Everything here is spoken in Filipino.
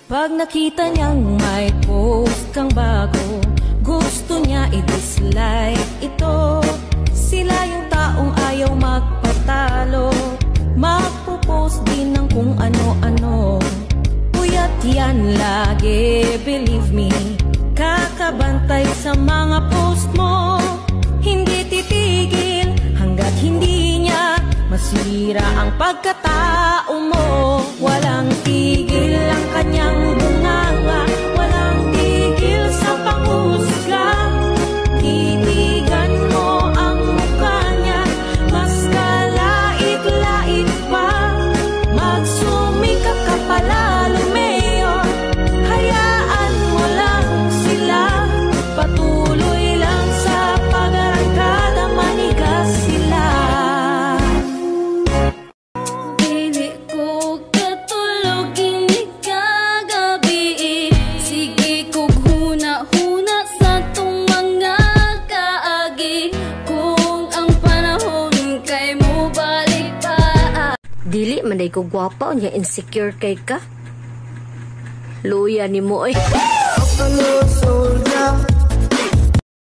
Pag nakita niyang may post kang bago, gusto niya i-dislike ito. Sila yung taong ayaw magpatalo, magpo-post din ng kung ano-ano. Puyat yan lagi, believe me, kakabantay sa mga post mo. Hindi titigil hanggat hindi niya masira ang pagkatao mo. Walang tigil ang kanyang bunganga, walang tigil sa panghusga. Titigan mo ang mukha niya, mas kalait-lait pa. Magsumikap ka palalo, Mayor, hayaan mo lang sila. Patuloy lang sa pag-arangkada, manigas sila. Dili ko katulog ini kagabi, sige kog huna-huna sa tong mga kaagi. Kung ang panahon kay mo balik pa. Dili man day ko gwapa unya insecure kay ka. Luya ni mo oy.